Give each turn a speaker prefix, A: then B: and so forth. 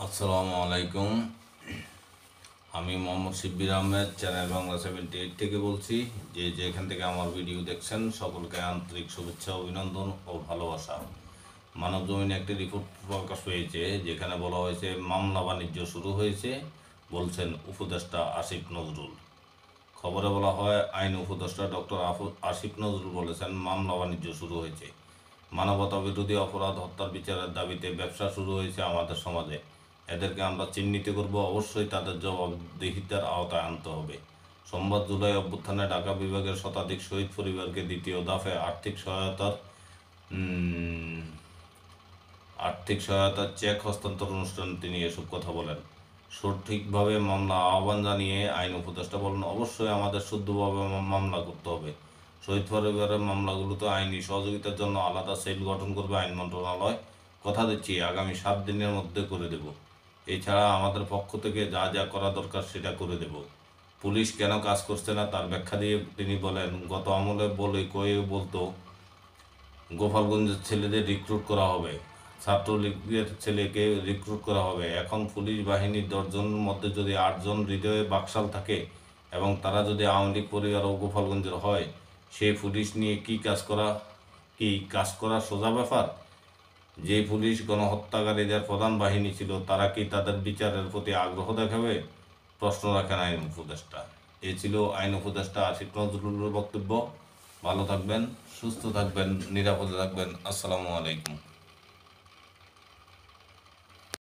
A: আসসালামু আলাইকুম। আমি মোহাম্মদ শিব্বির আহমেদ, চ্যানেল বাংলা 78 থেকে বলছি। যেখান থেকে আমার ভিডিও দেখছেন সকলকে আন্তরিক শুভেচ্ছা, অভিনন্দন ও ভালোবাসা। মানবজমিনে একটি রিপোর্ট প্রকাশ পেয়েছে, যেখানে বলা হয়েছে মামলা বাণিজ্য শুরু হয়েছে, বলছেন উপদেষ্টা আসিফ নজরুল। খবরে বলা হয়, আইন উপদেষ্টা ডক্টর আসিফ নজরুল বলেছেন মামলা বাণিজ্য শুরু হয়েছে। মানবতা বিরোধী অপরাধ, হত্যার বিচারের দাবিতে ব্যবসা শুরু হয়েছে আমাদের সমাজে। এদেরকে আমরা চিহ্নিত করব, অবশ্যই তাদের জবাবদিহিতার আওতায় আনতে হবে। সোমবার জুলাই অভ্যুত্থানে ঢাকা বিভাগের শতাধিক শহীদ পরিবারকে দ্বিতীয় দফায় আর্থিক সহায়তার চেক হস্তান্তর অনুষ্ঠানে তিনি এসব কথা বলেন। সঠিকভাবে মামলা আহ্বান জানিয়ে আইন উপদেষ্টা বলেন, অবশ্যই আমাদের শুদ্ধভাবে মামলা করতে হবে। শহীদ পরিবারের মামলাগুলোতে আইনি সহযোগিতার জন্য আলাদা সেল গঠন করবে আইন মন্ত্রণালয়। কথা দিচ্ছি, আগামী 7 দিনের মধ্যে করে দেব। এছাড়া আমাদের পক্ষ থেকে যা যা করা দরকার সেটা করে দেব। পুলিশ কেন কাজ করছে না তার ব্যাখ্যা দিয়ে তিনি বলেন, গত আমলে কয়ে বলতো গোপালগঞ্জের ছেলেদের রিক্রুট করা হবে, ছাত্রলীগের ছেলেকে রিক্রুট করা হবে। এখন পুলিশ বাহিনীর 10 জনের মধ্যে যদি 8 জন হৃদয়ে বাকশাল থাকে এবং তারা যদি আওয়ামী লীগ পরিবার ও গোপালগঞ্জের হয়, সেই পুলিশ নিয়ে কি কাজ করা সোজা ব্যাপার? যে পুলিশ গণহত্যাকারীদের প্রধান বাহিনী ছিল, তারা কি তাদের বিচারের প্রতি আগ্রহ দেখাবে? প্রশ্ন রাখেন আইন উপদেষ্টা। এ ছিল আইন উপদেষ্টা আসিফ নজরুলের বক্তব্য। ভালো থাকবেন, সুস্থ থাকবেন, নিরাপদে থাকবেন। আসসালামু আলাইকুম।